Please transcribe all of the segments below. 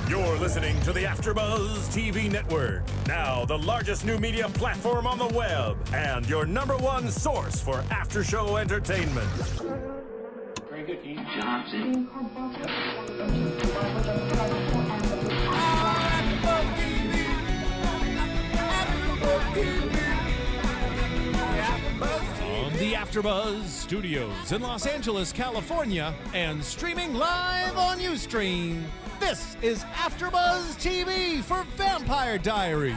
You're listening to the AFTERBUZZ TV Network, now the largest new media platform on the web, and your #1 source for after-show entertainment. Very good game. Johnson. On the AFTERBUZZ Studios in Los Angeles, California, and streaming live on Ustream. This is AFTERBUZZ TV for Vampire Diaries.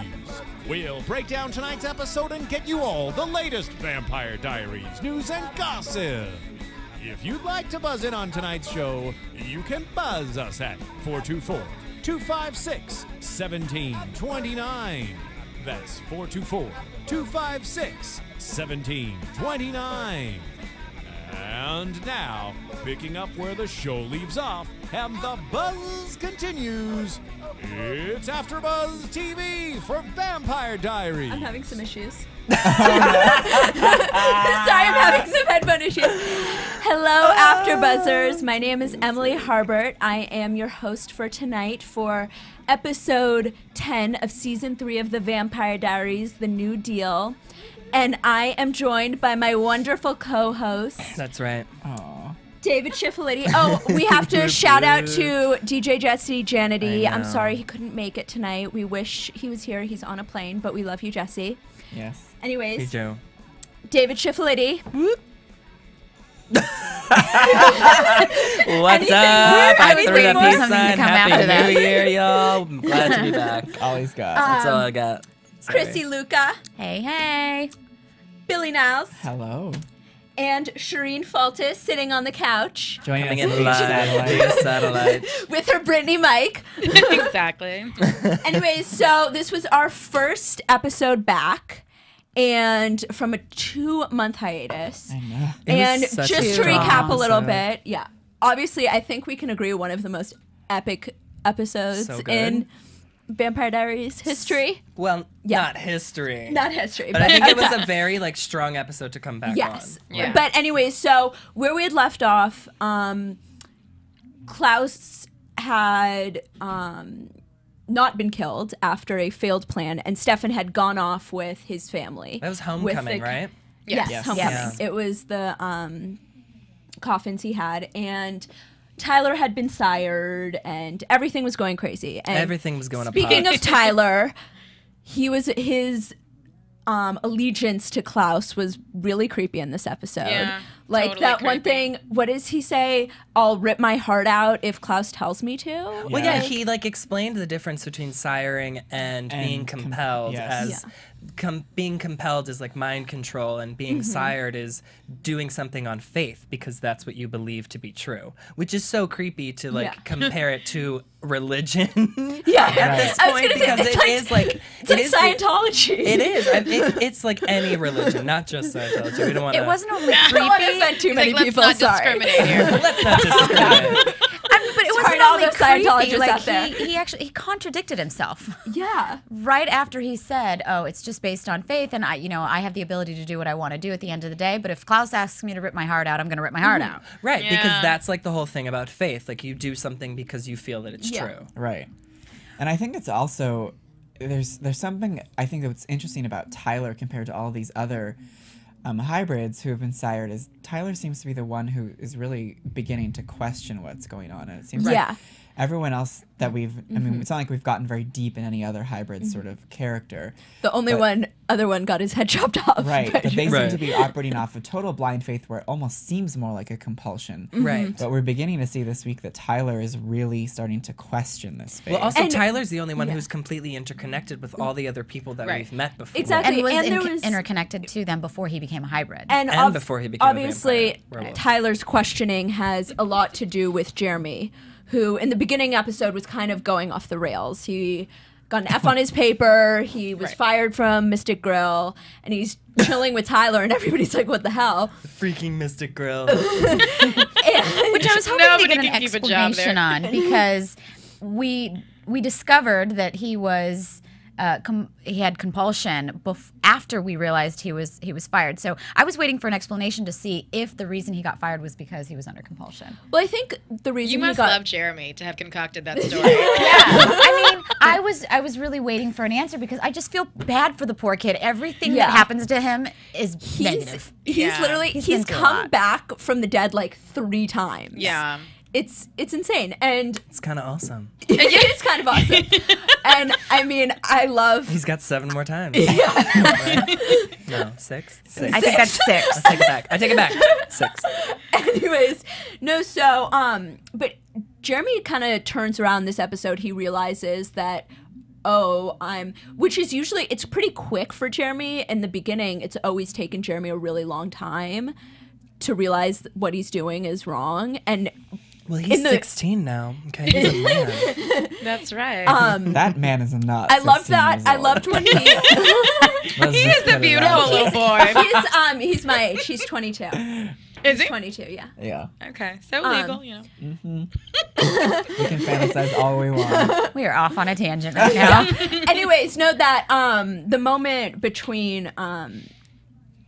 We'll break down tonight's episode and get you all the latest Vampire Diaries news and gossip. If you'd like to buzz in on tonight's show, you can buzz us at 424-256-1729. That's 424-256-1729. And now, picking up where the show leaves off and the buzz continues, it's AFTERBUZZ TV for Vampire Diaries. I'm having some issues. Sorry, I'm having some headphone issues. Hello, AfterBuzzers. My name is Emily Harbert. I am your host for tonight for episode 10 of season 3 of the Vampire Diaries, The New Deal. And I am joined by my wonderful co-host. That's right. Aww. David Schifilliti. Oh, we have to shout out to DJ Jesse Janity. I'm sorry he couldn't make it tonight. We wish he was here. He's on a plane, but we love you, Jesse. Yes. Anyways. Hey, Joe. David Schifilliti. What's up? I threw the peace Something to sign. come Happy after that. New Year, y'all. I'm glad to be back. All he's got. That's all I got. Sorry. Chrissy Louka. Hey, hey. Billy Nilles. Hello. And Shereen Faltas sitting on the couch Joining Coming us in live via satellite. with her Brittany mic. Exactly. Anyways, so this was our first episode back. And from a 2-month hiatus. I know. And was such just a to strong recap a little episode. bit, yeah. Obviously, I think we can agree one of the most epic episodes So good. in Vampire Diaries history. Well, Yeah. not history. Not history, But I think it was a very strong episode to come back yes. on. Yeah. But anyways, so where we had left off, Klaus had not been killed after a failed plan, and Stefan had gone off with his family. That was Homecoming, right? Yes, Yes. Homecoming. Yes. It was the coffins he had, and Tyler had been sired, and everything was going crazy. And Everything was going speaking apart. of Tyler, his allegiance to Klaus was really creepy in this episode. Yeah, like totally that one creepy. thing, what does he say? I'll rip my heart out if Klaus tells me to. Well, yeah, he explained the difference between siring and being compelled yes. as being compelled is mind control, and being sired is doing something on faith because that's what you believe to be true, which is so creepy to compare it to religion. Yeah, At this I was point, gonna say, because it's it is Scientology. It is. It's like any religion, not just Scientology. We don't want to. It wasn't only I don't want to creepy. offend too many let's people. not Sorry. discriminate here. Let's not discriminate. But it Sorry wasn't to all only the Scientologists creepy. Like out there. he contradicted himself Yeah. right after he said, "Oh, it's just based on faith, and I have the ability to do what I want to do at the end of the day. But if Klaus asks me to rip my heart out, I'm going to rip my heart out." Right, because Yeah. that's the whole thing about faith. You do something because you feel that it's true. Right. And I think it's also there's something I think that's interesting about Tyler compared to all these other hybrids who have been sired is Tyler seems to be the one who is really beginning to question what's going on, and it seems like everyone else that we've I mean it's not like we've gotten very deep in any other hybrid sort of character. The only other one got his head chopped off. Right, but they seem Right. to be operating off of total blind faith where it almost seems more like a compulsion. Right. But we're beginning to see this week that Tyler is really starting to question this faith. Well, also, And- Tyler's the only one who's completely interconnected with all the other people that Right. we've met before. Exactly. And was, And there was- interconnected to them before he became a hybrid. And before he became a obviously, vampire werewolf. Tyler's questioning has a lot to do with Jeremy, who in the beginning episode was kind of going off the rails. He got an F on his paper. He was fired from Mystic Grill, and he's chilling with Tyler, and everybody's like, "What the hell?" Freaking Mystic Grill. Which I was hoping Nobody to get an can keep a job there. explanation on, because we discovered that he was he had compulsion after we realized he was fired. So I was waiting for an explanation to see if the reason he got fired was because he was under compulsion. Well, I think the reason You must love Jeremy to have concocted that story. Yeah, I mean, I was really waiting for an answer because I just feel bad for the poor kid. Everything that happens to him is negative. He's literally he's come back from the dead like 3 times. Yeah. It's insane, and It's kind of awesome. it is kind of awesome. And I mean, I love. He's got 7 more times. Yeah. Right? No, 6. 6. I think that's 6. I take it back. I take it back. 6. Anyways, no. So, but Jeremy kind of turns around this episode. He realizes that. Which is usually, it's pretty quick for Jeremy. In the beginning, it's always taken Jeremy a really long time to realize what he's doing is wrong. And well, he's 16 now. Okay, he's a man. That's right. That man is not. I loved that. I loved when he. He is a beautiful little boy. He's my age. He's 22. Is he? 22, yeah. Yeah. Okay, so legal, you know. We can fantasize all we want. We are off on a tangent right now. Anyways, note that the moment between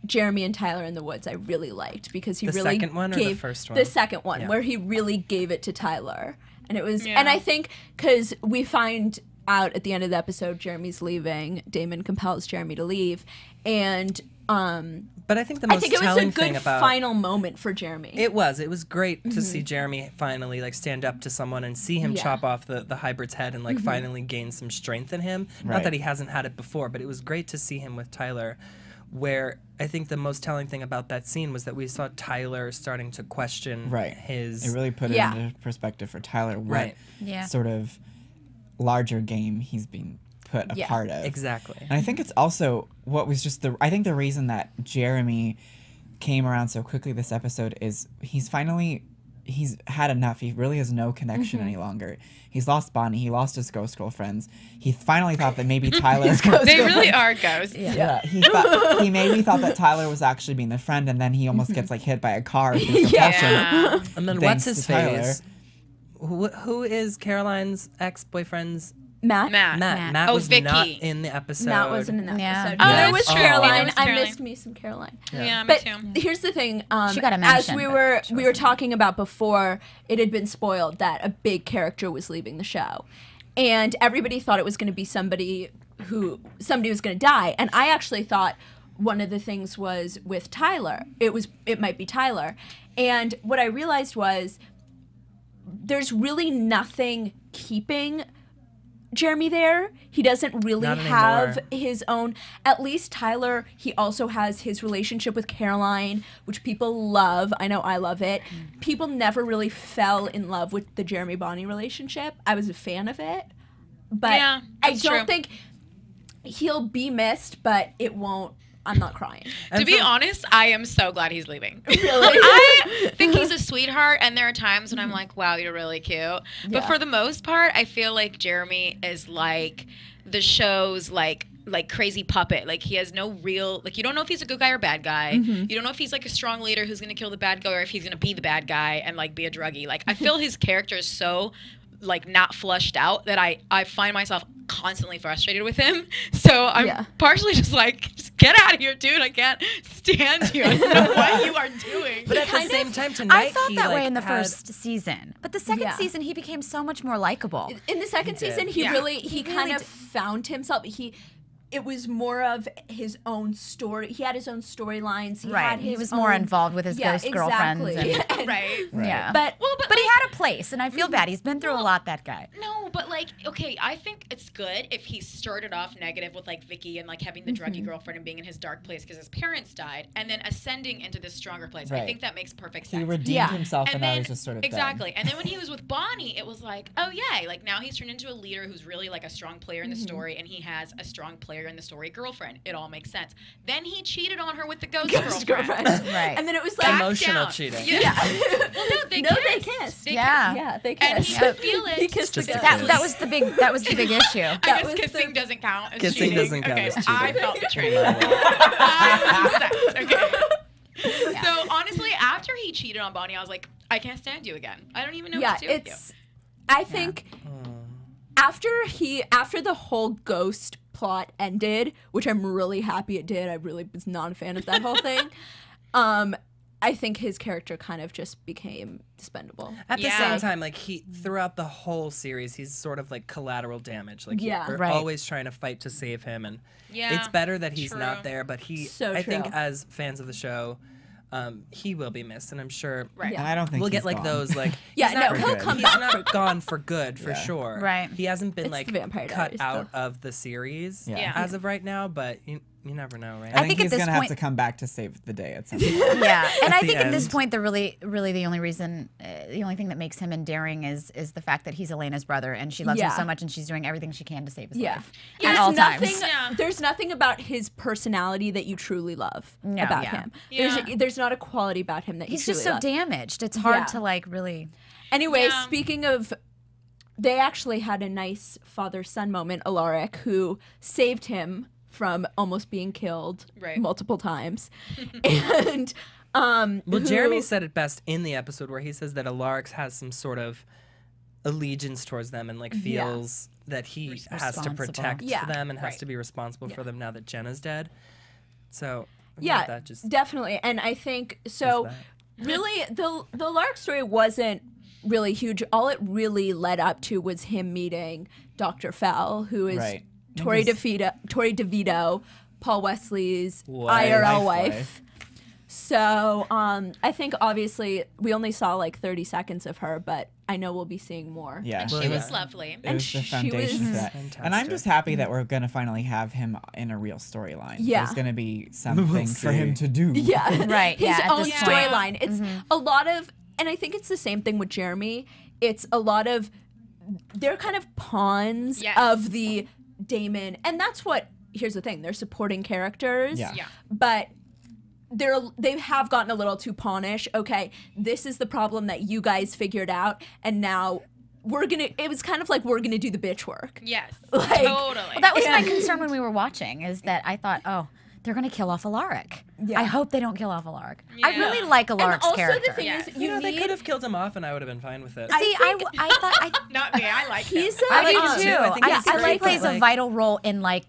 Jeremy and Tyler in the woods I really liked because he The really second one or gave the first one? the second one Yeah. where he really gave it to Tyler, and it was and I think because we find out at the end of the episode Jeremy's leaving, Damon compels Jeremy to leave, and But I think the most it was a telling good thing about final moment for Jeremy. It was great to see Jeremy finally like stand up to someone and see him chop off the hybrid's head and like finally gain some strength in him. Not Right. that he hasn't had it before, but it was great to see him with Tyler. Where I think the most telling thing about that scene was that we saw Tyler starting to question his. It really put it into perspective for Tyler what sort of larger game he's being put a part of. Exactly. And I think it's also what was just I think the reason that Jeremy came around so quickly this episode is he's had enough. He really has no connection any longer. He's lost Bonnie. He lost his ghost girlfriends. He finally thought that maybe Tyler. They really are ghosts. Yeah, he maybe thought that Tyler was actually being the friend, and then he almost gets like hit by a car through compulsion. Yeah. And then what's his face? Who is Caroline's ex-boyfriend's? Matt Matt was Vicky. not in the episode. Matt wasn't in that episode. Oh, There was that's true. Caroline. There was I Caroline. missed me some Caroline. Yeah, me But too. here's the thing. She got a as mention, we were talking about before, it had been spoiled that a big character was leaving the show, and everybody thought it was going to be somebody was going to die. And I actually thought one of the things was with Tyler. It might be Tyler, and what I realized was there's really nothing keeping Jeremy there. He doesn't really have his own. At least Tyler, he also has his relationship with Caroline, which people love. I know I love it. People never really fell in love with the Jeremy Bonnie relationship. I was a fan of it, but Yeah, I that's don't true. think he'll be missed, but it won't. I'm not crying. To be honest, I am so glad he's leaving. Really? I think he's a sweetheart, and there are times when I'm like, wow, you're really cute. But for the most part, I feel like Jeremy is like the show's like crazy puppet. Like he has no real, like you don't know if he's a good guy or bad guy. You don't know if he's like a strong leader who's going to kill the bad guy or if he's going to be the bad guy and like be a druggie. Like I feel his character is so like not flushed out that I find myself constantly frustrated with him. So I'm partially just like, just get out of here, dude. I can't stand you. I don't know what you are doing. But at the same time, tonight I felt he, that way like, in the had- first season, but the second season he became so much more likable. In the second season, he kind of found himself. It was more of his own story. He had his own storylines. He was more involved with his ghost girlfriends. Exactly. Right. Yeah. But he had a place, and I feel bad. He's been through a lot, that guy. No, but like, okay, I think it's good if he started off negative with like Vicky and like having the druggy girlfriend and being in his dark place because his parents died, and then ascending into this stronger place. I think that makes perfect sense. He redeemed himself, and now he's just sort of exactly. And then when he was with Bonnie, it was like, oh yay, like now he's turned into a leader who's really like a strong player in the story, and he has a strong player in the story girlfriend. It all makes sense. Then he cheated on her with the ghost girlfriend. Right. And then it was like Emotional cheating. Yeah. Well, no, they kissed. They kissed. And he could feel it. He kissed the ghost. That was the big issue. I guess kissing doesn't count as Kissing cheating. doesn't count okay, as cheating. I felt betrayed. I was upset. Okay. So honestly, after he cheated on Bonnie, I was like, I can't stand you again. I don't even know what to do with you. I think after the whole ghost plot ended, which I'm really happy it did. I really was not a fan of that whole thing. I think his character kind of just became dispendable. At the same time, like throughout the whole series, he's sort of like collateral damage. Like we're always trying to fight to save him, and it's better that he's not there. But I think as fans of the show, he will be missed, and I'm sure. Right. And I don't think we'll get like gone. those like. he'll come he's back. not gone for good for sure. Right. He hasn't been It's like the Vampire cut Diaries, out of the series as of right now, but. You never know, right? I think at he's this going to have point- to come back to save the day at some point. Yeah, and I think at this end. point, the really the only reason, the only thing that makes him endearing is the fact that he's Elena's brother, and she loves him so much, and she's doing everything she can to save his life at all times. There's nothing about his personality that you truly love about him. There's not a quality about him that He's you just truly so love. damaged. It's hard to like really. Anyway, speaking of, they actually had a nice father-son moment. Alaric, who saved him from almost being killed multiple times, and Jeremy said it best in the episode where he says that Alaric has some sort of allegiance towards them and like feels that he has to protect them and has to be responsible for them now that Jenna's dead. So that just definitely, and I think so. Really, the Alaric story wasn't really huge. All it really led up to was him meeting Dr. Fell, who is Torrey DeVitto, Paul Wesley's IRL wife. So I think obviously we only saw like 30 seconds of her, but I know we'll be seeing more. Yeah, and she was lovely. It was the foundation for that. And I'm just happy that we're going to finally have him in a real storyline. Yeah. There's going to be something for him to do. Yeah. Right. His own storyline. It's a lot of, and I think it's the same thing with Jeremy. It's a lot of, they're kind of pawns of the Damon, and that's what, here's the thing, they're supporting characters, but they have gotten a little too pawnish. Okay, this is the problem that you guys figured out, and now it was kind of like we're gonna do the bitch work. Yes, like, totally. Well, that was my concern when we were watching, is that I thought, oh, they're gonna kill off Alaric. I hope they don't kill off Alaric. I really like Alaric's character. And also the thing is, they could have killed him off, and I would have been fine with it. See, I thought not me. I like him. I like him too. I I like he plays a vital role in like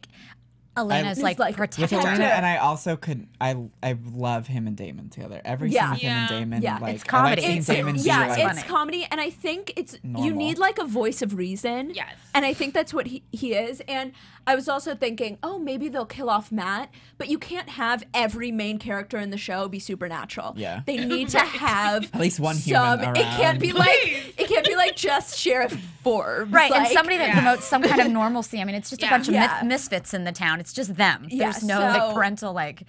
Elena's like protector. With Elena, and I also I love him and Damon together. Every scene with him and Damon, like, it's comedy. I've seen Damon it's comedy, and I think it's you need like a voice of reason. Yes, and I think that's what he is. And I was also thinking, oh, maybe they'll kill off Matt, but you can't have every main character in the show be supernatural. Yeah, they need to have at least one human around. It can't be like just Sheriff Forbes, right? And somebody that promotes some kind of normalcy. I mean, it's just a bunch of misfits in the town. It's just them. There's no like parental like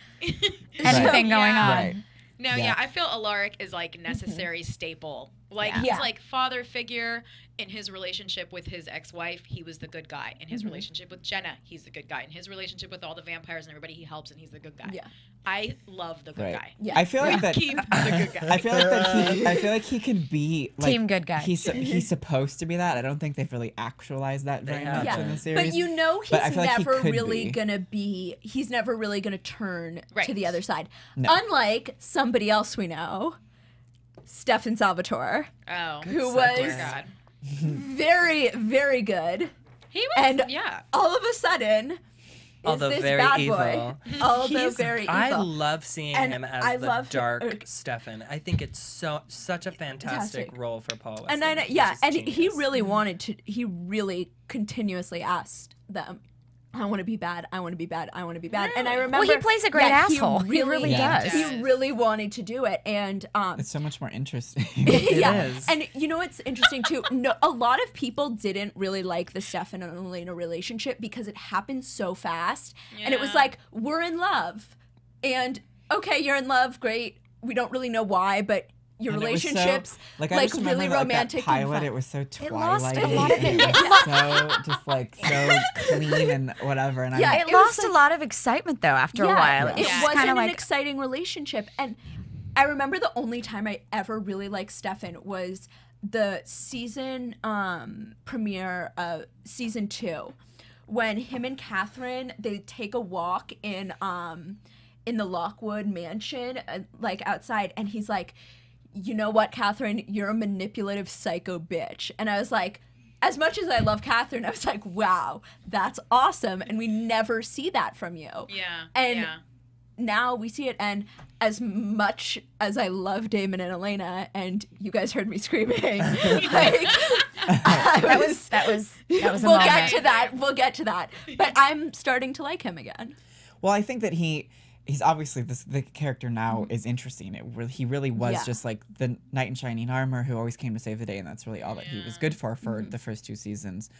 anything going on. Right. No, I feel Alaric is like necessary staple. Like he's like father figure in his relationship with his ex-wife. He was the good guy. In his relationship with Jenna, he's the good guy. In his relationship with all the vampires and everybody, he helps and he's the good guy. Yeah, I love the good guy. Yeah, I feel like that. Keep the good guy. I feel like he can be like, team good guy. He's supposed to be that. I don't think they've really actualized that very much in the series. But you know, he's never really gonna be. He's never really gonna turn to the other side. No. Unlike somebody else we know, Stefan Salvatore, who was very, very good. He was, and all of a sudden, although this very bad evil. boy. Although very evil. I love seeing him as the dark Stefan. I think it's such a fantastic role for Paul Wesley. And and he really wanted to. He really continuously asked them, I want to be bad. I want to be bad. I want to be bad. And I remember, he plays a great asshole. He really does. He really wanted to do it, and it's so much more interesting. It is. And you know what's interesting too? No, a lot of people didn't really like the Stefan and Elena relationship because it happened so fast, and it was like, we're in love, and okay, you're in love, great. We don't really know why, but your relationships, I just really remember, romantic. That pilot, it was so It lost Twilight. a lot of It was so just like so clean and whatever. And it lost a lot of excitement though after a while. It wasn't an exciting relationship. And I remember the only time I ever really liked Stefan was the season premiere of season 2, when him and Catherine, they take a walk in the Lockwood mansion, like outside, and he's like, you know what, Catherine, you're a manipulative psycho bitch. And I was like, as much as I love Catherine, I was like, wow, that's awesome. And we never see that from you. Yeah. And now we see it. And as much as I love Damon and Elena, and you guys heard me screaming, like, that was a we'll moment. get to that. We'll get to that. But I'm starting to like him again. Well, I think that he's obviously the character now is interesting. He really was just like the knight in shining armor who always came to save the day, and that's really all that he was good for the first 2 seasons.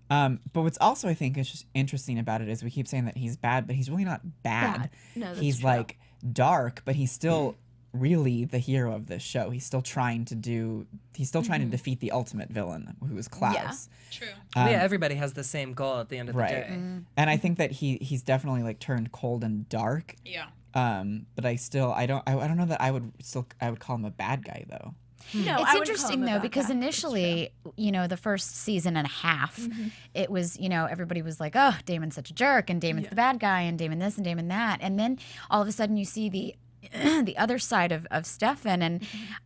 But what's also I think is just interesting about it is we keep saying that he's bad, but he's really not bad. No, that's he's true. like dark, but he's still really the hero of this show. He's still trying to defeat the ultimate villain, who is Klaus. Yeah. True. Yeah, everybody has the same goal at the end of the day. And I think that he's definitely like turned cold and dark. Yeah. But I don't know that I would call him a bad guy though. No, It's I wouldn't call interesting him a though bad because guy. initially, you know, the first season and a half, it was, you know, everybody was like, "Oh, Damon's such a jerk, and Damon's the bad guy, and Damon this and Damon that," and then all of a sudden you see the other side of Stefan, and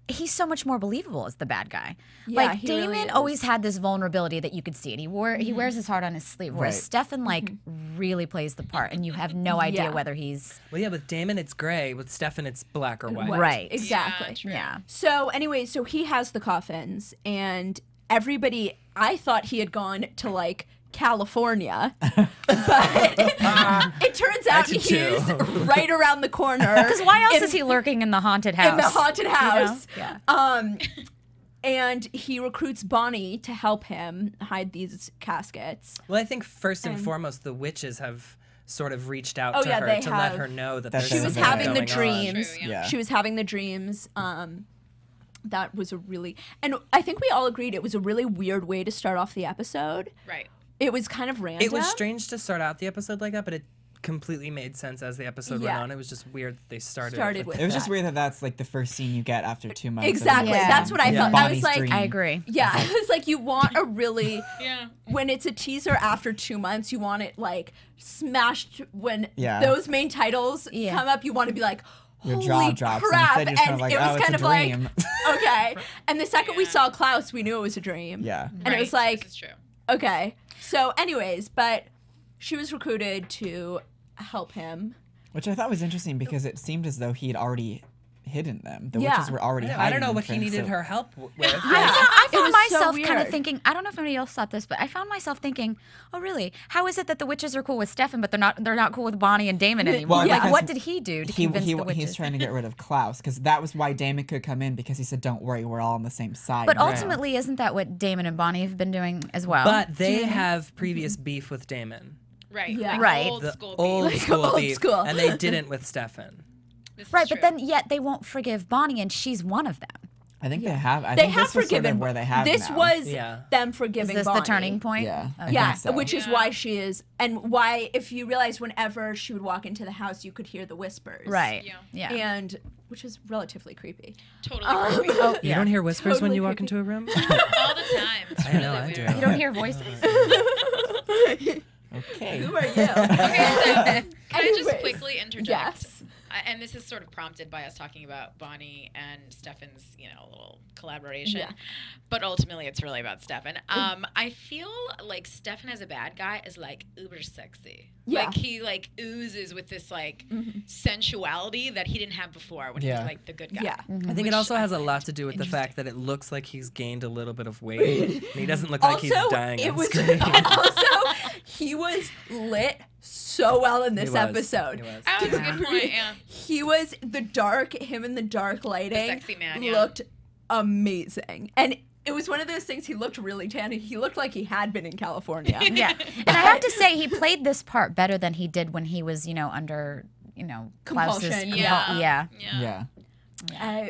he's so much more believable as the bad guy. Yeah, Like he Damon really is. always had this vulnerability that you could see it. He wears his heart on his sleeve, whereas Right. Stefan like really plays the part, and you have no idea Yeah. whether he's Well, yeah, with Damon it's gray, with Stefan it's black or white. right. Exactly. Yeah, true. Yeah. So anyway, so he has the coffins, and everybody, I thought he had gone to like California, but it turns out did he's too. right around the corner. Because why else is he lurking in the haunted house? in the haunted house? Yeah. And he recruits Bonnie to help him hide these caskets. Well, I think first and foremost, the witches have sort of reached out Oh, to yeah, her they to let have. her know that That there's she was something having the going dreams. True, Yeah. She was having the dreams. That was a really, and I think we all agreed it was a really weird way to start off the episode. Right. It was kind of random. It was strange to start out the episode like that, but it completely made sense as the episode went Yeah. on. It was just weird that they started with It was that. just weird that that's like the first scene you get after 2 months. of Exactly. Yeah. That's what I felt. I Bonnie's was like, dream. I agree. yeah, I was like, you want a really, Yeah. when it's a teaser after 2 months, you want it like smashed when Yeah. those main titles Yeah. come up. You want to be like, Your holy jaw drops, and crap! instead you're just kind of like, it was oh, it's kind a of like, dream. okay. And the second we saw Klaus, we knew it was a dream. Yeah. And it was Right, like, this is true. okay. So, anyways, but she was recruited to help him. Which I thought was interesting because it seemed as though he had already hidden them. The Yeah. witches were already hiding I don't know them what for he him, needed so- her help with. I It was found so myself kind of weird. thinking. I don't know if anybody else thought this, but I found myself thinking, "Oh, really? How is it that the witches are cool with Stefan, but they're not cool with Bonnie and Damon anymore? Well, Like, because what did he do to convince the witches?" He's trying to get rid of Klaus because that was why Damon could come in because he said, "Don't worry, we're all on the same side." But now." ultimately, isn't that what Damon and Bonnie have been doing as well? But they have previous beef with Damon. Right. Yeah. Like Right. Old The school old beef. school old beef. school. And they didn't with Stefan. This is right, but true. then yet they won't forgive Bonnie, and she's one of them. I think they have. I They think have this was sort forgiven. of where they have this now. was Yeah. them Is forgiving this Bonnie. the turning point? Yeah. I Yeah, think so. which is why she is, and why, if you realize, whenever she would walk into the house, you could hear the whispers. Right. Yeah. Yeah. And which is relatively creepy. Totally creepy. You don't hear whispers when Totally you walk creepy. into a room? All the time. It's I know, really I weird. do. You don't hear voices. Okay. Who are you? Okay, so can I just Anyways. quickly interject? Yes. And this is sort of prompted by us talking about Bonnie and Stefan's, little collaboration. Yeah. But ultimately, it's really about Stefan. I feel like Stefan as a bad guy is like uber sexy. Yeah. Like he like oozes with this like sensuality that he didn't have before when he Yeah. was like the good guy. Yeah. I think it also has a lot to do with the fact that it looks like he's gained a little bit of weight. And he doesn't look like he's Also, dying it on was screen. also he was lit so well in this He was. episode. He was. Oh, that's a good point. Yeah. He was him in the dark lighting. sexy man, yeah. Looked amazing. And it was one of those things, he looked really tan. He looked like he had been in California. Yeah. And I have to say, he played this part better than he did when he was, under, Klaus's Compulsion. yeah. Yeah. Yeah.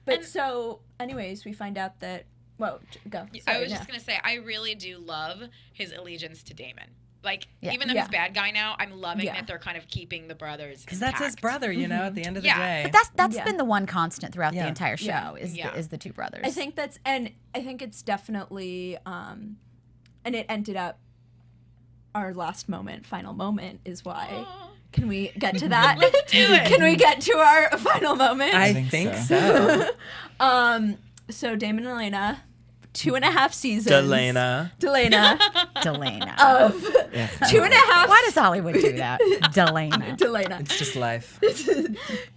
But so, anyways, we find out that, well, go. I Sorry, was no. just gonna say, I really do love his allegiance to Damon. Like, Yeah. even though Yeah. he's bad guy now, I'm loving Yeah. that they're kind of keeping the brothers. Because that's his intact. brother, at the end of the Yeah. day. But that's Yeah. been the one constant throughout the Yeah. entire show Yeah. is Yeah. the two brothers. I think it's definitely, and it ended up, our final moment is why. Can we get to that? Let's do it. Can we get to our final moment? I think think so. so. So Damon and Elena 2.5 seasons. Delena. Delena. Of Yeah. 2.5. Why does Hollywood do that? Delena. Delena. It's just life.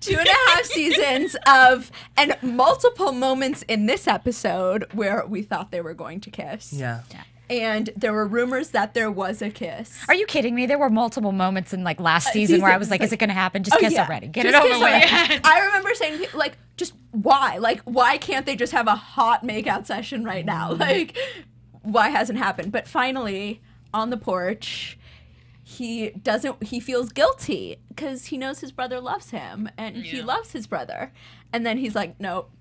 2.5 seasons of, and multiple moments in this episode where we thought they were going to kiss. Yeah. And there were rumors that there was a kiss. Are you kidding me? There were multiple moments in like last season where I was like, is it going to happen? Just kiss already. Get it over with. I remember saying, like, just why? Like, why can't they just have a hot makeout session right now? Like, why hasn't happened? But finally, on the porch, he feels guilty because he knows his brother loves him and he loves his brother. And then he's like, nope.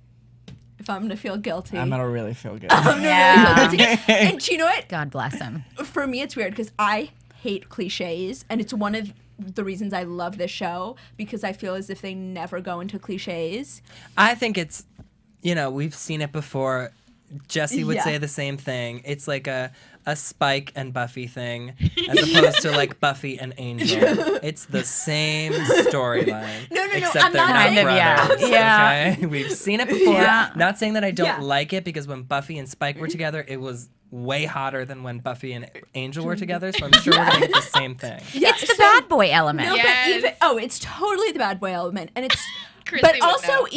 If I'm gonna feel guilty, I'm gonna really feel good. I'm gonna really feel guilty. And you know what? God bless him. For me, it's weird because I hate cliches, and it's one of the reasons I love this show because I feel as if they never go into cliches. I think it's, we've seen it before. Jesse would say the same thing. It's like a Spike and Buffy thing as opposed to like Buffy and Angel. It's the same storyline. No. Except I'm they're not not saying brothers. Yeah. Okay? We've seen it before. Yeah. Not saying that I don't like it because when Buffy and Spike were together, it was way hotter than when Buffy and Angel were together. So I'm sure we're gonna get the same thing. Yeah, It's the bad boy element. No, Yes. but it's totally the bad boy element, and it's. Chrissy But would also, know.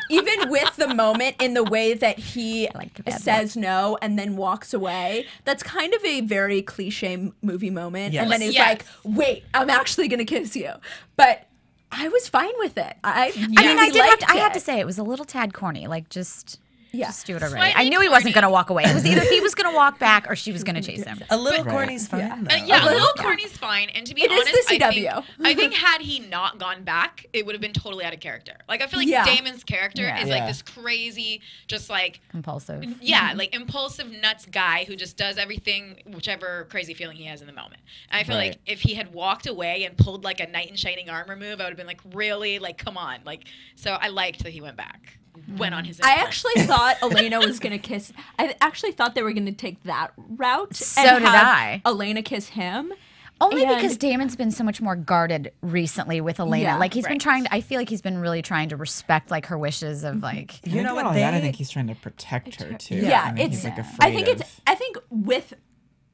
even with the moment in the way that he like the bad says no and then walks away, that's kind of a very cliche movie moment. Yes. And then he's Yes. like, "Wait, I'm actually gonna kiss you," but I was fine with it. I I mean, I liked had to it. say it was a little tad corny. Like, just do it already. Slightly I knew he wasn't corny. going to walk away. It was either he was going to walk back or she was going to chase him. A little Right. corny's fine though. Yeah, a little corny's fine. And to be It is honest, the CW. I think had he not gone back, it would have been totally out of character. Like I feel like Yeah. Damon's character Yeah. is Yeah. like this crazy, just like Compulsive. like impulsive nuts guy who just does everything, whichever crazy feeling he has in the moment. And I feel Right. like if he had walked away and pulled like a knight in shining armor move, I would have been like, really, like come on, like. So I liked that he went back, went on his. I impulse. actually thought Elena was gonna kiss. I actually thought they were gonna take that route. So and did have I. Elena kiss him. Only And- because Damon's been so much more guarded recently with Elena. Yeah. Like he's been Right. trying to, I feel like he's been really trying to respect like her wishes of like. You know Not what only that, I they- think he's trying to protect her too. Yeah, I think it's. he's like I afraid think of. it's. I think with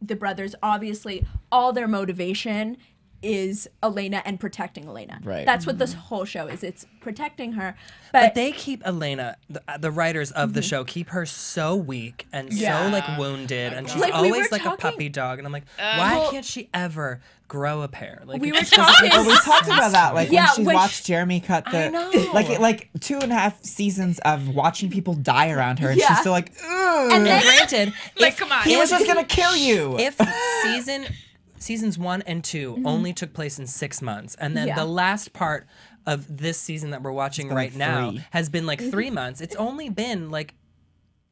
the brothers, obviously, all their motivation is Elena and protecting Elena. Right. That's what this whole show is. It's protecting her. But they keep Elena, the writers of the show, keep her so weak and Yeah. so like wounded, and she's Like, we always were like a talking- puppy dog. And I'm like, why well- can't she ever grow a pair? Like We it were just doesn't talking- make Well, we talked about that, like Yeah, when she when watched Jeremy cut the, I know. like 2.5 seasons of watching people die around her, and Yeah. she's still like, ugh. And then- Granted, Like, if come on. he was just gonna kill you. if seasons 1 and 2 only took place in 6 months, and then Yeah. the last part of this season that we're watching been right like now 3. has been like 3 months. It's only been like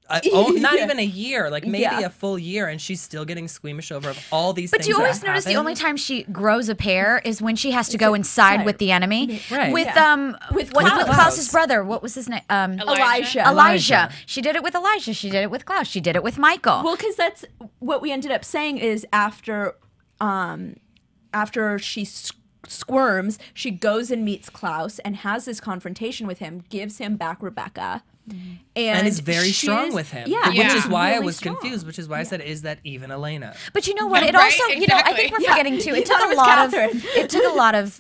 not even a year, like maybe Yeah. a full year, and she's still getting squeamish over all these But things. do you that always notice the happen. only time she grows a pair is when she has to go inside with the enemy? Right. With Yeah. With with Klaus. Klaus's brother. What was his name? Elijah. Elijah. She did it with Elijah. She did it with Klaus. She did it with Michael. Well, because that's what we ended up saying is after she squirms, she goes and meets Klaus and has this confrontation with him, gives him back Rebecca. and is very she strong is- with him. Yeah, Which Yeah. is why I really was strong. confused, which is why I said, is that even Elena? But you know what? It Right, also, you know, I think we're exactly. forgetting too. You It took thought a it was lot Catherine. of it took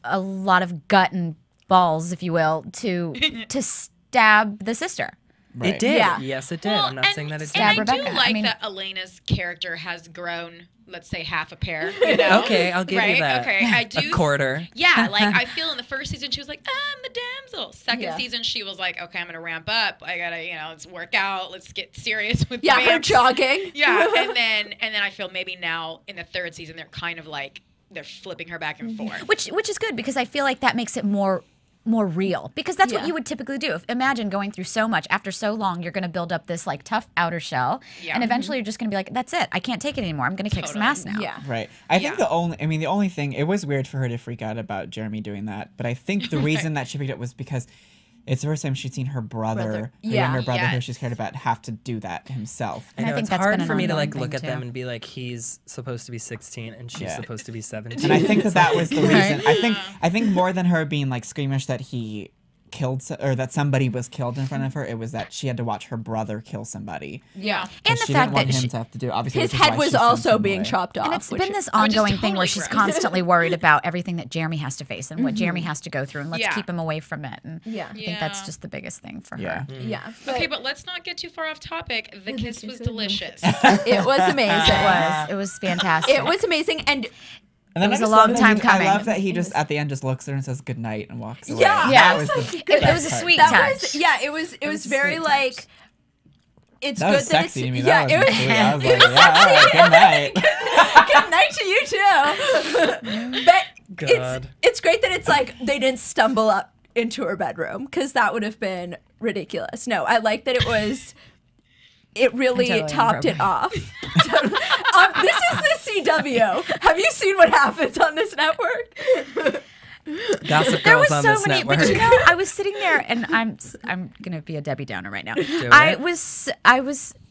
a lot of gut and balls, if you will, to stab the sister. Right. It did. Yeah. Yes, it did. Well, I'm not saying that it and I didn't. Rebecca. do I like mean- that Elena's character has grown, let's say half a pair. You know? Okay, I'll give right? you that. Okay, I do. A quarter. Yeah, like I feel in the first season she was like, I'm the damsel. Second Yeah. season she was like, okay, I'm gonna ramp up. I gotta, let's work out. Let's get serious with Yeah, her vamps." jogging. Yeah, and then I feel maybe now in the third season they're kind of like they're flipping her back and forth. Which is good because I feel like that makes it more real, because that's what Yeah. you would typically do. Imagine going through so much after so long, you're going to build up this like tough outer shell, Yeah. and eventually you're just going to be like, that's it, I can't take it anymore, I'm going to kick some Totally. ass now. Yeah. Right. I think Yeah. the only thing, it was weird for her to freak out about Jeremy doing that, but I think the reason that she freaked out was because it's the first time she'd seen her brother, her Yeah. younger brother who Yes. she's cared about, have to do that himself. I And I know think it's that's hard been an for me to ongoing like look thing, at them too. and be like, he's supposed to be 16 and she's Yeah. supposed to be 17. And I think that was the Right. reason. I think more than her being like squeamish that he killed or that somebody was killed in front of her. It was that she had to watch her brother kill somebody. Yeah. And the she fact didn't want that him to have to do it. Obviously, His which is head why was she sent also him being away. chopped off. And it's which been is- this ongoing thing totally where she's gross. constantly worried about everything that Jeremy has to face and what Jeremy has to go through, and let's keep him away from it. And Yeah. I think that's just the biggest thing for Yeah. her. Yeah. Okay, but let's not get too far off topic. The kiss was delicious. It was amazing. It was fantastic. It was amazing, and And then It was I just a long love that time I coming. love that he just at the end just looks at her and says good night and walks away. Yeah. Yeah. That was the it best was a part. sweet that touch. was it was very sweet like. It's That good was that sexy to it's me. yeah. That It was. was sweet. I was like, yeah, all right, good night. Good night to you too. But God. it's great that it's like they didn't stumble up into her bedroom because that would have been ridiculous. No, I like that it was. It really Totally topped it off. This is the CW. Have you seen what happens on this network? Gossip There Girls was on so this many, network. but you know, I was sitting there, and I'm gonna be a Debbie Downer right now.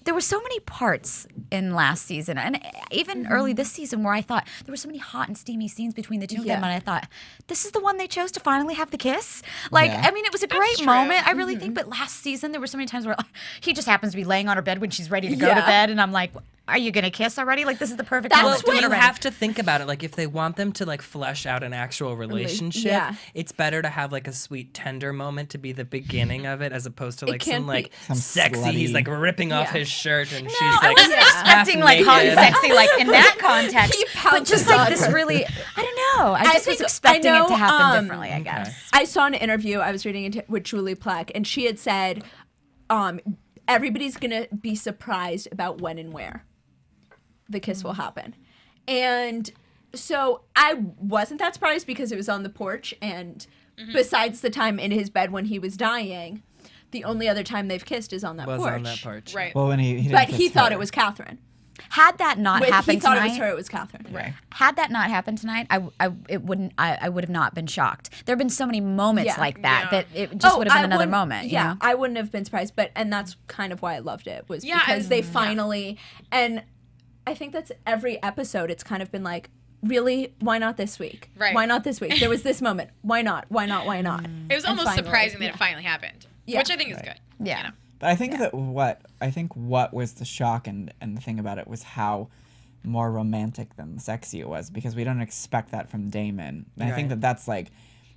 There were so many parts in last season, and even early this season, where I thought there were so many hot and steamy scenes between the two of them, and I thought, this is the one they chose to finally have the kiss. Like, Yeah. I mean, it was a great true. moment, I really think. But last season, there were so many times where he just happens to be laying on her bed when she's ready to go to Yeah. bed, and I'm like, are you gonna kiss already? Like, this is the perfect That's moment. what Do it You already. have to think about it. Like, if they want them to like flesh out an actual relationship, yeah. it's better to have like a sweet, tender moment to be the beginning of it, as opposed to like can't some like be- Some sexy. He's slutty- like ripping off Yeah. his shirt, and she's I like wasn't expecting half like hot and naked. sexy like in that context, He but pounces just like on this her. really, I don't know. I just was think- expecting I know, it to happen differently. I guess. I saw an interview I was reading it with Julie Plec, and she had said, everybody's gonna be surprised about when and where the kiss will happen. And so I wasn't that surprised because it was on the porch, and besides the time in his bed when he was dying, the only other time they've kissed is on that Was porch. on that porch. Right. Well, when he didn't But kiss he thought her. it was Catherine. Had that not When happened he thought tonight, it was her, it was Catherine. Right. had that not happened tonight, I would have not been shocked. There have been so many moments Yeah. like that Yeah. that it just would have I been another wouldn't- moment. Yeah, you know? I wouldn't have been surprised, and that's kind of why I loved it, was Yeah, because and- they yeah. finally, and I think that's every episode, it's kind of been like, really, why not this week? Right. Why not this week? There was this moment. Why not? Why not? Why not? It was And almost finally, surprising that yeah. it finally happened, Yeah. which I think is good. Yeah. You know? But I think what was the shock and the thing about it was how more romantic than sexy it was, because we don't expect that from Damon. And I think Right. that's like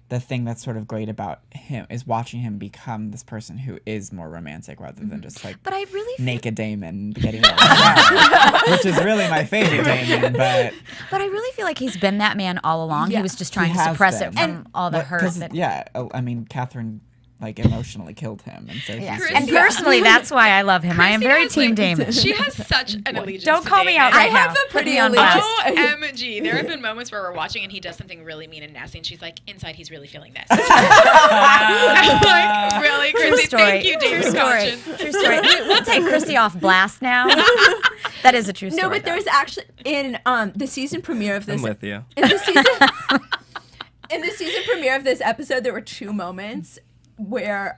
the thing that's sort of great about him is watching him become this person who is more romantic rather than just like But I really feel, naked Damon getting around, which is really my favorite Damon. But but I really feel like he's been that man all along. Yeah. He was just trying He to has suppress been. it from all the hurt. 'cause, That, yeah, I mean, Catherine like emotionally killed him, and so yeah. he's Chris- just, And personally, that's why I love him. I am Chrissy very has, team like, Damon. She has such an allegiance. Don't to call me Damon. out right I have now. a pretty Put me on allegiance. blast. OMG. There have been moments where we're watching and he does something really mean and nasty, and she's like, inside he's really feeling this. I'm like, really, True Chrissy? story. Thank you, dear True story. conscience. True story. We'll take Chrissy off blast now. That is a true story. No, but there's actually, in the season premiere of this, I'm with you. in the season in the season premiere of this episode, there were two moments where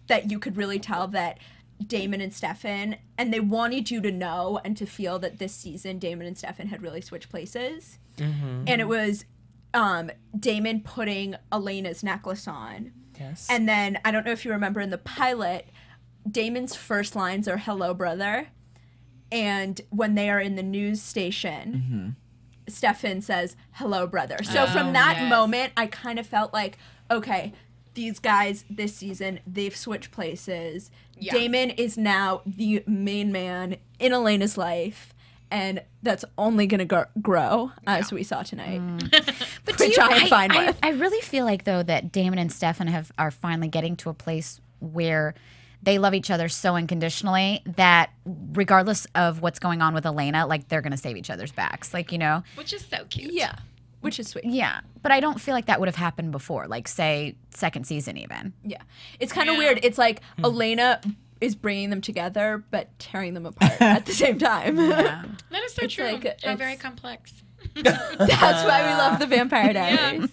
that you could really tell that Damon and Stefan, and they wanted you to know and to feel that this season Damon and Stefan had really switched places. And it was Damon putting Elena's necklace on. Yes. And then, I don't know if you remember in the pilot, Damon's first lines are "Hello, brother." And when they are in the news station, Stefan says, "Hello, brother." So from that yes. moment, I kind of felt like, okay, these guys this season, they've switched places. Yeah. Damon is now the main man in Elena's life, and that's only going to grow, as we saw tonight. But which I am fine with. I really feel like though that Damon and Stefan are finally getting to a place where they love each other so unconditionally that regardless of what's going on with Elena, like they're gonna save each other's backs. Like, you know. Which is so cute. Yeah, which is sweet. Yeah. But I don't feel like that would have happened before, like say second season even. Yeah. It's kind of Yeah. weird. It's like Elena is bringing them together, but tearing them apart at the same time. Yeah. That is so It's true. like, How it's- very complex. That's why we love the Vampire Diaries.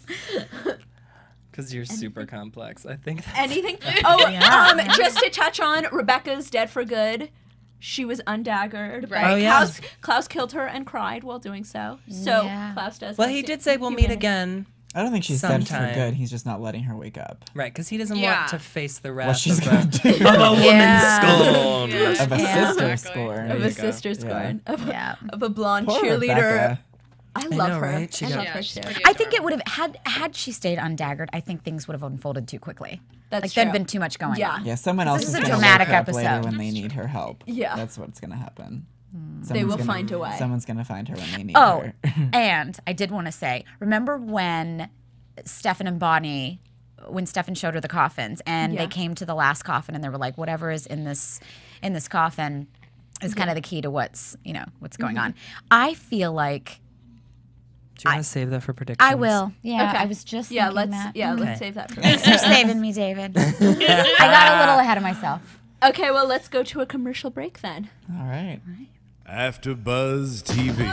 Because you're super complex. I think that's Anything? Oh, Yeah. Just to touch on, Rebecca's dead for good. She was undaggered. Right. By Oh, yeah. Klaus killed her and cried while doing so. So Yeah. Klaus does. Well, have he su- did say we'll meet humanity. again. I don't think she's dead for Sometime. good. He's just not letting her wake up. Right, because he doesn't Yeah. want to face the What wrath she's of gonna do. a woman's Yeah. scorn. Yeah. Of a Yeah. sister Exactly. scorn. Of you a go. sister scorn. Yeah. Of a blonde Poor cheerleader. Rebecca. I love know, her. right? She I got- love Yeah, her she's too. pretty I think it adorable. would have had she stayed undaggered. I think things would have unfolded too quickly. That's like there'd true. been too much going Yeah. on. Yeah, someone else This is is a gonna dramatic wake up later episode. when they need her help. Yeah. That's what's gonna happen. They will Someone's gonna- find a way. Someone's gonna find her when they need Oh, her. and I did want to say, remember when Stefan and Bonnie, when Stefan showed her the coffins, and Yeah. they came to the last coffin, and they were like, whatever is in this coffin is kind of the key to what's going on. I feel like Do you want to save that for predictions? I will. Yeah, Okay. I was just Yeah, thinking let's that. let's Okay. save that for Thanks for saving me, David. I got a little ahead of myself. Okay, well, let's go to a commercial break then. All right. AfterBuzz TV.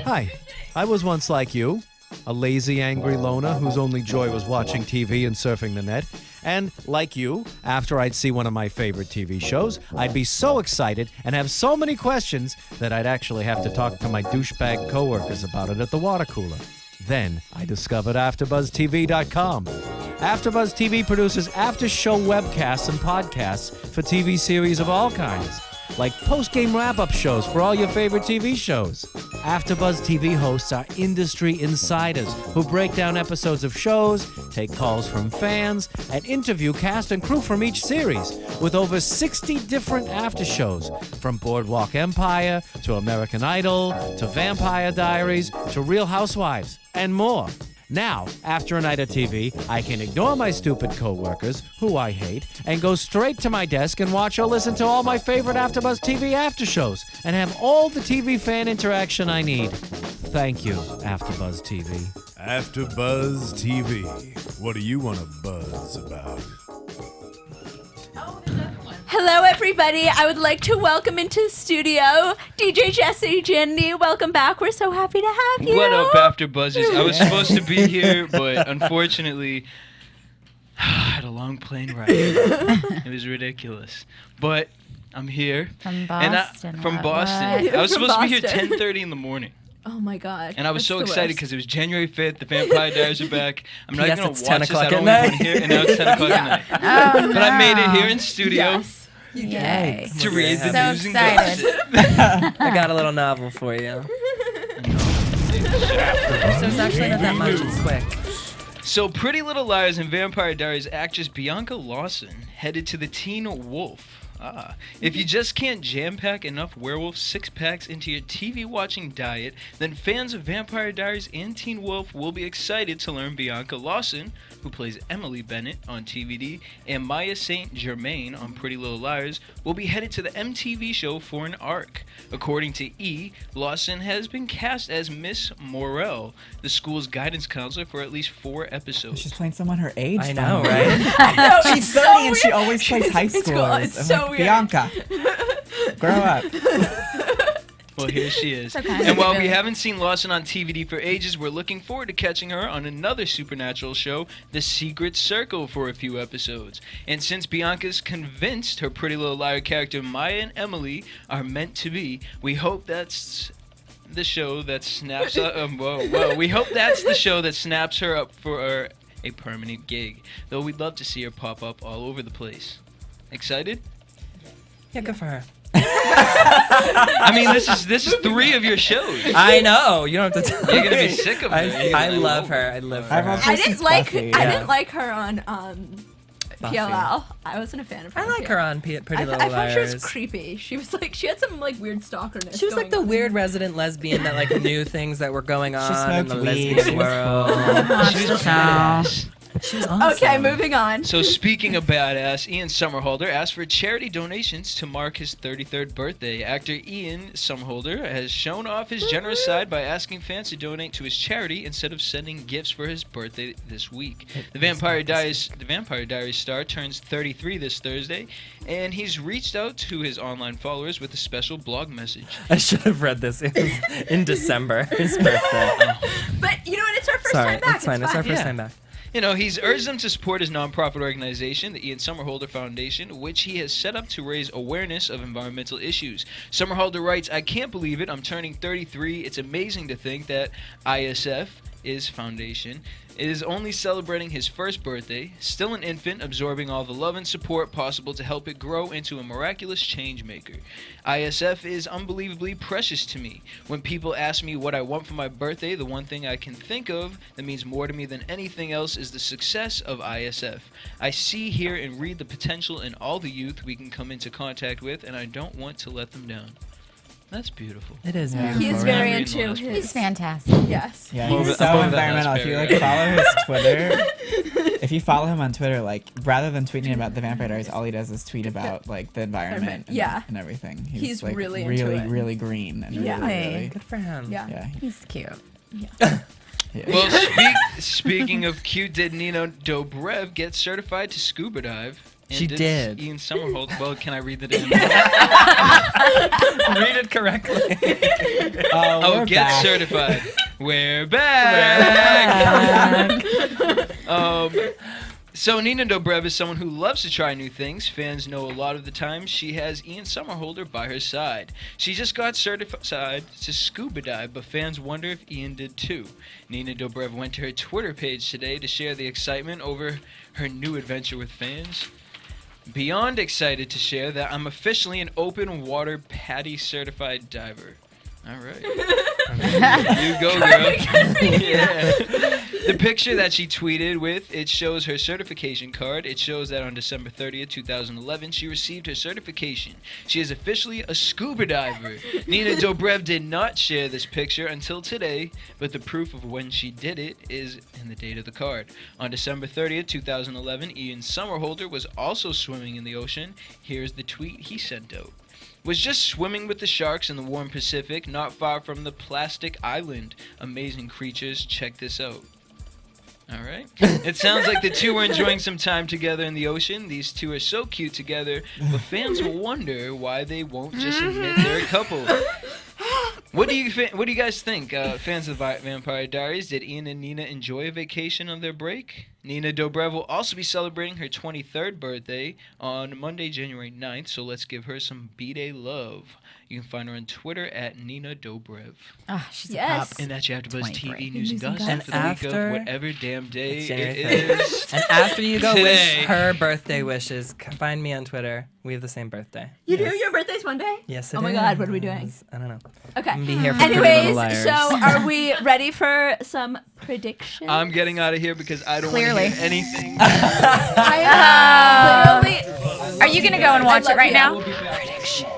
Hi, I was once like you, a lazy, angry loner whose only joy was watching TV and surfing the net. And like you, after I'd see one of my favorite TV shows, I'd be so excited and have so many questions that I'd actually have to talk to my douchebag coworkers about it at the water cooler. Then I discovered AfterBuzzTV.com. AfterBuzz TV produces after-show webcasts and podcasts for TV series of all kinds, like post-game wrap-up shows for all your favorite TV shows. AfterBuzz TV hosts are industry insiders who break down episodes of shows, take calls from fans, and interview cast and crew from each series, with over 60 different after shows, from Boardwalk Empire to American Idol to Vampire Diaries to Real Housewives, and more. Now, after a night of TV, I can ignore my stupid coworkers, who I hate, and go straight to my desk and watch or listen to all my favorite AfterBuzz TV after shows, and have all the TV fan interaction I need. Thank you, AfterBuzz TV. AfterBuzz TV. What do you want to buzz about? Hello, everybody. I would like to welcome into the studio DJ Jesse Jandy. Welcome back. We're so happy to have you. What up, AfterBuzzers? I was supposed to be here, but unfortunately, I had a long plane ride. It was ridiculous. But I'm here. From And Boston. from what? Boston. I was From supposed to be here Boston. 10:30 in the morning. Oh my God. And I was That's so the excited worst. because it was January 5th. The Vampire Diaries are back. I'm not P.S. going it's to 10 watch this. o'clock I at don't night. want to hear it. And now it's 10 o'clock at night. Oh, But I made it no. here in studio Yes. You did. Yay. to read the So news and excited. gossip. I got a little novel for you. So it's actually not that much. It's quick. So, Pretty Little Liars and Vampire Diaries actress Bianca Lawson headed to the Teen Wolf. If you just can't jam-pack enough werewolf six-packs into your TV-watching diet, then fans of Vampire Diaries and Teen Wolf will be excited to learn Bianca Lawson, who plays Emily Bennett on TVD, and Maya St. Germain on Pretty Little Liars, will be headed to the MTV show for an arc. According to E!, Lawson has been cast as Miss Morel, the school's guidance counselor, for at least 4 episodes. She's playing someone her age. I know, finally. right? She's 30 and she always plays high It's cool. schoolers. It's I'm so like, weird. Bianca, grow up. Well, here she is. So kind And of while we Billy. haven't seen Lawson on TVD for ages, we're looking forward to catching her on another supernatural show, The Secret Circle, for a few episodes. And since Bianca's convinced her Pretty Little Liar character Maya and Emily are meant to be, we hope that's the show that snaps we hope that's the show that snaps her up for a permanent gig. Though we'd love to see her pop up all over the place. Excited? Yeah, good for her. I mean, this is 3 of your shows. I know. You don't have to tell You're gonna be me. sick of her. You're I gonna love love her. I live for I've her. also I didn't seen like. Buffy. I Yeah. didn't like her on Buffy. PLL. I wasn't a fan of her. I on like PLL. her on Pretty I Little thought Liars. she was creepy. She was like, she had some like weird stalkerness. She was like going the on. weird resident lesbian that like knew things that were going on in smoked the weed. lesbian She was world. She was badass. She was awesome. Okay, moving on. So speaking of badass, Ian Somerhalder asked for charity donations to mark his 33rd birthday. Actor Ian Somerhalder has shown off his generous side by asking fans to donate to his charity instead of sending gifts for his birthday this week. The Vampire Diaries star turns 33 this Thursday, and he's reached out to his online followers with a special blog message. I should have read this. It was in December, his birthday. But you know what? It's our first Sorry, time back. it's fine. It's our first Yeah. time back. You know, he's urged them to support his nonprofit organization, the Ian Somerhalder Foundation, which he has set up to raise awareness of environmental issues. Somerhalder writes, "I can't believe it. I'm turning 33. It's amazing to think that ISF Is Foundation is only celebrating his first birthday, still an infant, absorbing all the love and support possible to help it grow into a miraculous change maker. ISF is unbelievably precious to me. When people ask me what I want for my birthday, the one thing I can think of that means more to me than anything else is the success of ISF. I see, hear, and read the potential in all the youth we can come into contact with, and I don't want to let them down. That's beautiful. It is beautiful. He is very into his... He's fantastic. Yes. Yeah, he's so environmental. If you like follow his Twitter, if you follow him on Twitter, like rather than tweeting about the Vampire Diaries, all he does is tweet about like the environment and everything. He's like, really really green and really good for him. Yeah, he's cute. Yeah. Well, speaking of cute, did Nina Dobrev get certified to scuba dive? And She did. Ian Somerhalder. Well, can I read the damn? Read it correctly. Oh, get back. Certified. We're back. So Nina Dobrev is someone who loves to try new things. Fans know a lot of the time she has Ian Somerhalder by her side. She just got certified to scuba dive, but fans wonder if Ian did too. Nina Dobrev went to her Twitter page today to share the excitement over her new adventure with fans. Beyond excited to share that I'm officially an open water PADI certified diver. All right. You go, girl. Yeah. The picture that she tweeted with, it shows her certification card. It shows that on December 30th, 2011, she received her certification. She is officially a scuba diver. Nina Dobrev did not share this picture until today, but the proof of when she did it is in the date of the card. On December 30th, 2011, Ian Somerhalder was also swimming in the ocean. Here's the tweet he sent out. Was just swimming with the sharks in the warm Pacific, not far from the plastic island. Amazing creatures, check this out. Alright. It sounds like the two were enjoying some time together in the ocean. These two are so cute together, but fans will wonder why they won't just admit they're a couple. What do you guys think, fans of Vampire Diaries? Did Ian and Nina enjoy a vacation on their break? Nina Dobrev will also be celebrating her 23rd birthday on Monday, January 9th, so let's give her some B-Day love. You can find her on Twitter at Nina Dobrev. She's a pop. And that's your AfterBuzz TV News and Gossip And for the week of whatever damn day it is. And after you go today. wish her birthday wishes, find me on Twitter. We have the same birthday. You do? Your birthday's Monday? Yes, it is. Oh my God, what are we doing? I don't know. Okay. I'm be here for Pretty Little Anyways, Liars. so are we ready for some predictions? I'm getting out of here because I don't want to hear anything. Literally. Are you going to go and watch it right now? Predictions.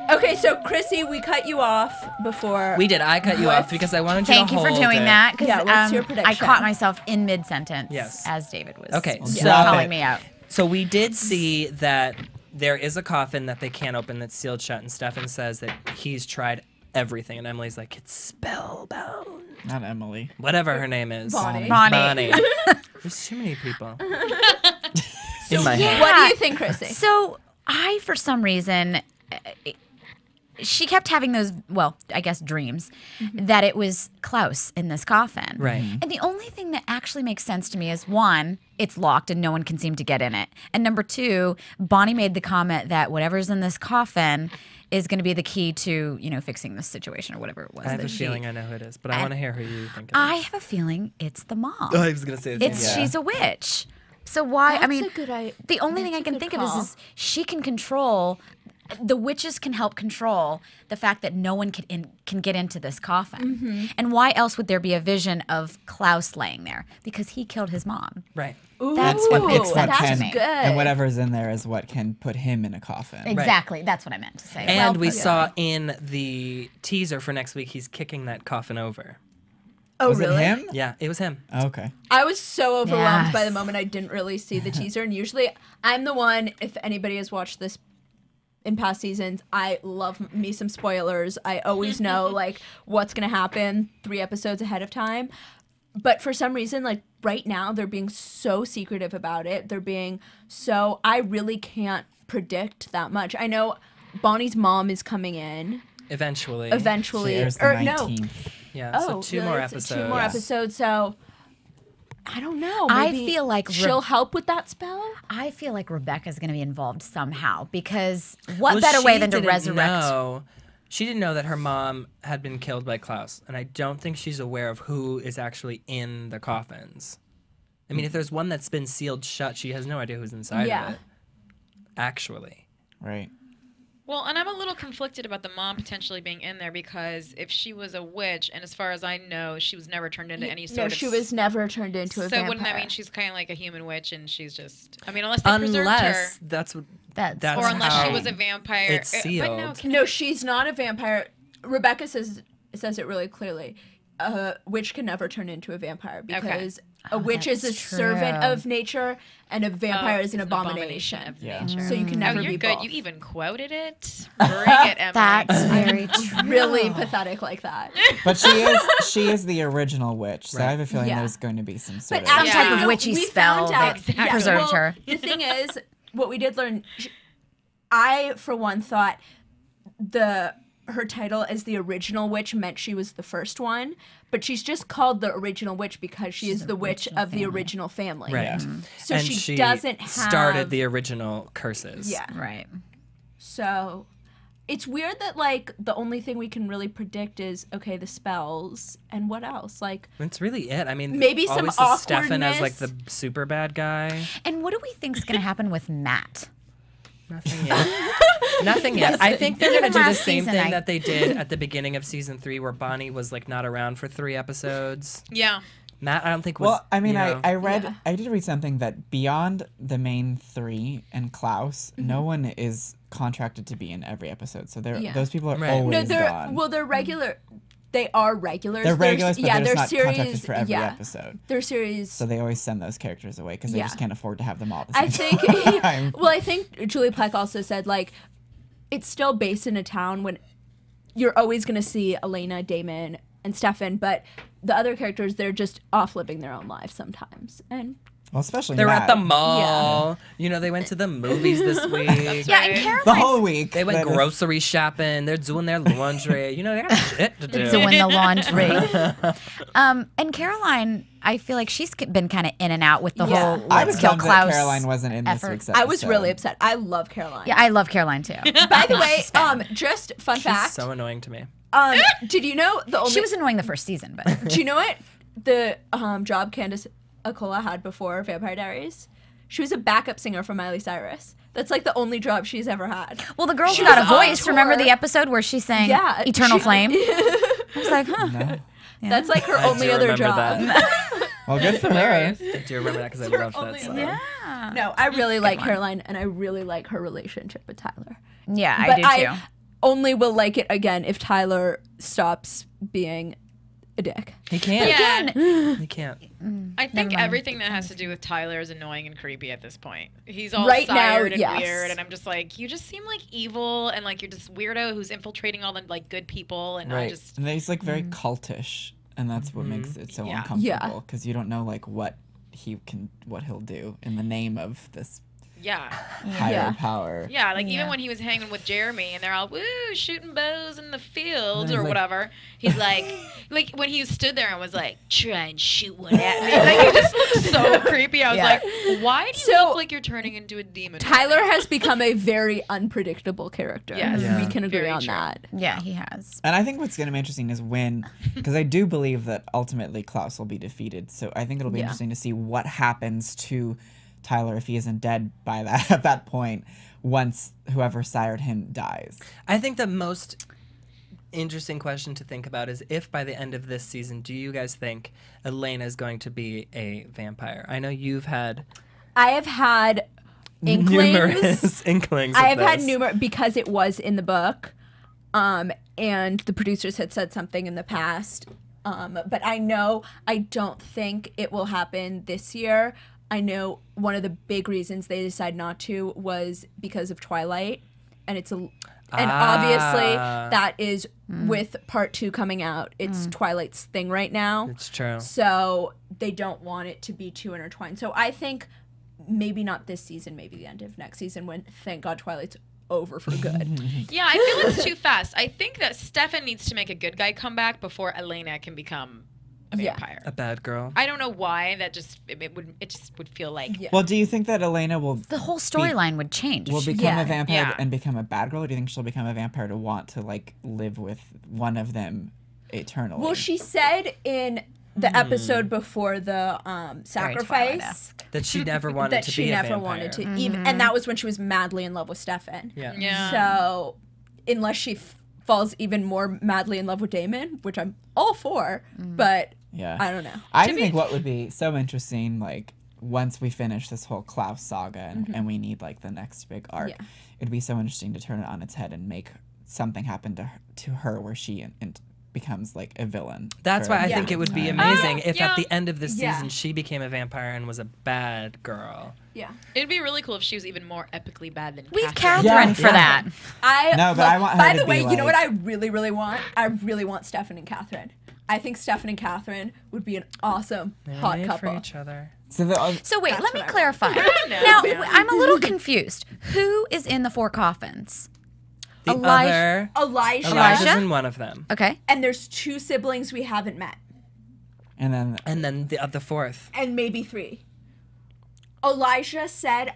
Okay, so Chrissy, we cut you off before. We did. I cut you off because I wanted you to hold Thank you for doing that. Yeah, what's your prediction? I caught myself in mid-sentence Yes. as David was So calling me out. So we did see that there is a coffin that they can't open that's sealed shut, and Stefan says that he's tried everything, and Emily's like, it's spellbound. Not Emily. Whatever her name is. Bonnie. There's too many people in my head. What do you think, Chrissy? So I, for some reason, she kept having those, well, I guess dreams, that it was Klaus in this coffin. Right. And the only thing that actually makes sense to me is, one, it's locked and no one can seem to get in it. And number two, Bonnie made the comment that whatever's in this coffin is going to be the key to, you know, fixing this situation or whatever it was. I have a feeling I know who it is, but I want to hear who you think it is. I have a feeling it's the mom. Oh, I was going to say it's she's a witch. So why? That's I mean, a good the only thing I can think of is she can control. The witches can help control the fact that no one can get into this coffin. And why else would there be a vision of Klaus laying there? Because he killed his mom. Right. That's what makes sense to That's me. good. And whatever's in there is what can put him in a coffin. Exactly. That's what I meant to say. And we saw in the teaser for next week, he's kicking that coffin over. Oh, Was really? it him? Yeah, it was him. Oh, okay. I was so overwhelmed by the Yes. moment I didn't really see the teaser. And usually I'm the one, if anybody has watched this in past seasons, I love me some spoilers. I always know like what's going to happen 3 episodes ahead of time. But for some reason, like right now, they're being so secretive about it. They're being so, I really can't predict that much. I know Bonnie's mom is coming in. Eventually. She airs the 19th. Yeah, so 2 more episodes. 2 more episodes, so I don't know. I Maybe feel like she'll help with that spell. I feel like Rebecca's going to be involved somehow because what better way than to resurrect? Know She didn't know that her mom had been killed by Klaus, and I don't think she's aware of who is actually in the coffins. I mean, if there's one that's been sealed shut, she has no idea who's inside of it. Actually. Right. Well, and I'm a little conflicted about the mom potentially being in there because if she was a witch, and as far as I know, she was never turned into any sort of... No, she was never turned into a vampire. So wouldn't that mean she's kind of like a human witch and she's just... I mean, unless they preserved her. That's or unless she was a vampire. It's sealed. But no, she's not a vampire. Rebecca says it really clearly. A witch can never turn into a vampire because a witch is a servant of nature and a vampire is an abomination of nature. So you can never be good. both. You even quoted it. Bring it, Emily. That's very true. Really pathetic like that. But she is the original witch, so I have a feeling there's going to be some sort of... Some type of witchy spell that preserved her. The thing is, what we did learn, I, for one, thought her title as the original witch meant she was the first one, but she's just called the original witch because she is the witch of the original family. Right. Mm-hmm. So and she doesn't have... started the original curses. Yeah. Right. So it's weird that, like, the only thing we can really predict is, okay, the spells, and what else? Like... That's really it. I mean, maybe some always Stefan as, like, awkwardness. the super bad guy. And what do we think is going to happen with Matt? Nothing yet. Nothing yet. I think they're going to do the same season, thing that they did at the beginning of season 3 where Bonnie was, like, not around for 3 episodes. Yeah. Matt, I don't think was... Well, I mean, you know, I did read something that beyond the main 3 and Klaus, no one is contracted to be in every episode. So those people are always gone. Well, they're regular... They are regulars. They're regulars, but they're just not series, contracted for every episode. They're series. So they always send those characters away because they just can't afford to have them all at the same time. Well, I think Julie Plec also said, like, it's still based in a town when you're always going to see Elena, Damon, and Stefan, but the other characters, they're just off living their own lives sometimes. And well, especially they were Matt. at the mall. You know, they went to the movies this week. Yeah, and Caroline. The whole week. They went grocery shopping. They're doing their laundry. You know, they got shit to do. Doing the laundry. And Caroline, I feel like she's been kind of in and out with the whole I was Let's Kill bummed that Klaus Caroline wasn't in this effort. week's episode. I was really upset. I love Caroline. Yeah, I love Caroline too. By the way, just fun She's fact. so annoying to me. Did you know the only... She was annoying the first season, but... Do you know what the job Candace Acola had before Vampire Diaries? She was a backup singer for Miley Cyrus. That's like the only job she's ever had. Well, the girl She who got a was on voice. tour. Remember the episode where she sang Eternal Flame? I was like, huh. No. Yeah. That's like her only other job. Well, good for her. I do remember that because I loved that song. Yeah. No, I really like Caroline, and I really like her relationship with Tyler. Yeah, I But do too. I only will like it again if Tyler stops being a dick. He can't. Yeah. He can't. I think everything that has to do with Tyler is annoying and creepy at this point. He's all Right now, sired and yes. weird, and I'm just like, you just seem like evil, and like you're this weirdo who's infiltrating all the like good people, and I just And he's like very cultish, and that's what makes it so Yeah. uncomfortable because you don't know like what he'll do in the name of this higher power. Yeah, like even when he was hanging with Jeremy and they're all woo shooting bows in the fields or whatever, he's like when he stood there and was like, try and shoot one at me. Like he just looked so creepy. I was like, why do you look like you're turning into a demon? Tyler has become a very unpredictable character. Yes. We can agree Very on true. that. Yeah, he has. And I think what's going to be interesting is because I do believe that ultimately Klaus will be defeated. So I think it'll be interesting to see what happens to Tyler if he isn't dead by at that point once whoever sired him dies. I think the most interesting question to think about is if by the end of this season, do you guys think Elena is going to be a vampire? I know I have had inklings. numerous inklings. I of have had this. numerous because it was in the book, and the producers had said something in the past. But I don't think it will happen this year. I know one of the big reasons they decided not to was because of Twilight, and obviously that is with part 2 coming out. It's Twilight's thing right now. It's true. So they don't want it to be too intertwined. So I think maybe not this season, maybe the end of next season when, thank God, Twilight's over for good. Yeah, I feel it's too fast. I think that Stefan needs to make a good guy comeback before Elena can become a vampire. A bad girl. I don't know why. That just it would feel like. Well, do you think that Elena will The whole storyline would change. will become a vampire Yeah. and become a bad girl? Or do you think she'll become a vampire to want to like live with one of them eternally? Well, she said in the episode before the sacrifice Twilight-esque. That she never wanted that to she be a never vampire. wanted to even, and that was when she was madly in love with Stefan. Yeah. Yeah. So unless she falls even more madly in love with Damon, which I'm all for, but yeah, I don't know. I think what would be so interesting, like once we finish this whole Klaus saga and we need like the next big arc, it'd be so interesting to turn it on its head and make something happen to her where she becomes like a villain. That's for why I a think it long would be time. amazing if yeah. at the end of this Yeah. season she became a vampire and was a bad girl. Yeah. It'd be really cool if she was even more epically bad than We have Catherine. Catherine Yeah. for that. No, but I want her By to the be way, you know like- what I really, really want? I really want Stefan and Catherine. I think Stefan and Catherine would be an awesome hot Made couple. for each other. So So wait, That's let me what I clarify. know, Now, man. I'm a little confused. Who is in the 4 coffins? The Elijah- other Elijah's Elijah's in one of them, Okay. and there's 2 siblings we haven't met, and then and then the fourth. and maybe 3. Elijah said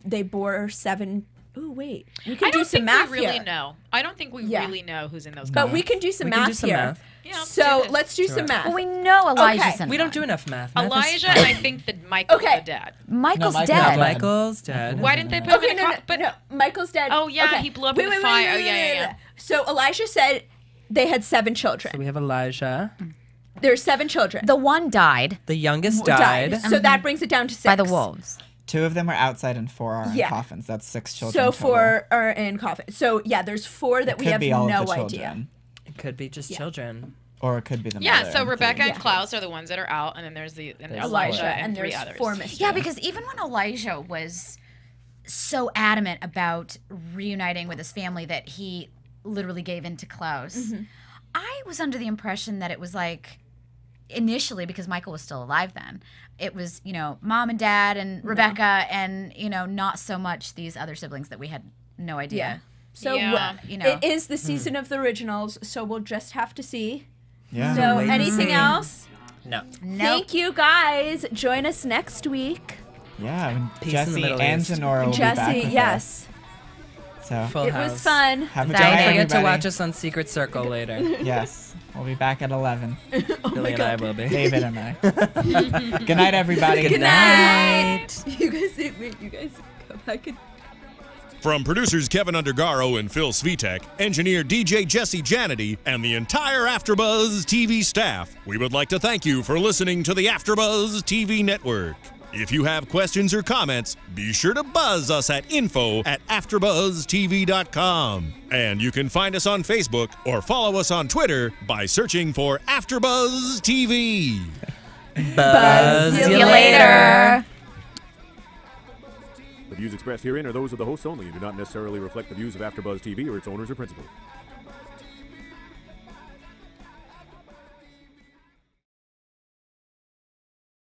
they bore 7. Ooh, wait, we can I do don't some think math we really here. know. I don't think we Yeah. really know who's in those. But couples. we can do some We math can do some here. math. Yeah, let's So do this. let's do Sure. some math. Well, we know Elijah's in We don't one. do enough math. Math is Elijah fun. and I think that Michael's Okay. the dad. Michael's Michael's dead. dead. Michael's dead. Why didn't they put him Okay, in a no, coffin? But no, Michael's dead. Oh, yeah, Okay. he blew up in the fire. Oh, yeah. So Elijah said they had 7 children. So we have Elijah. There's 7 children. The one died The youngest died. So that brings it down to 6. by the wolves. 2 of them are outside and 4 are in Yeah. coffins. That's 6 children. So total. 4 are in coffin. So yeah, there's 4 that we Could have be all no of the idea. children, It could be just children. or it could be the Yeah, mother so and Rebecca 3. and Klaus are the ones that are out, and then there's There's Elijah and 3 there's others. 4 mysteries. Yeah, because even when Elijah was so adamant about reuniting with his family that he literally gave in to Klaus, I was under the impression that it was like initially, because Michael was still alive then, it was, mom and dad and Rebecca and, not so much these other siblings that we had no idea. Yeah. So Yeah. it is the season of the originals, so we'll just have to see. Yeah. So wait and anything see. else? No. Thank you guys. Join us next week. Yeah, and Peace in the Jesse Middle and East. Janora will be back Jesse, with yes. us. So Full It house. was fun. have a good Don't night, Don't forget everybody. to watch us on Secret Circle later. Yes, we'll be back at 11. Billy and I will be. David and I. Good night, everybody. Good night. You guys go back and From producers Kevin Undergaro and Phil Svitek, engineer DJ Jesse Janity, and the entire AfterBuzz TV staff, we would like to thank you for listening to the AfterBuzz TV network. If you have questions or comments, be sure to buzz us at info@AfterBuzzTV.com. And you can find us on Facebook or follow us on Twitter by searching for AfterBuzz TV. Buzz See you later. The views expressed herein are those of the hosts only and do not necessarily reflect the views of AfterBuzz TV or its owners or principals.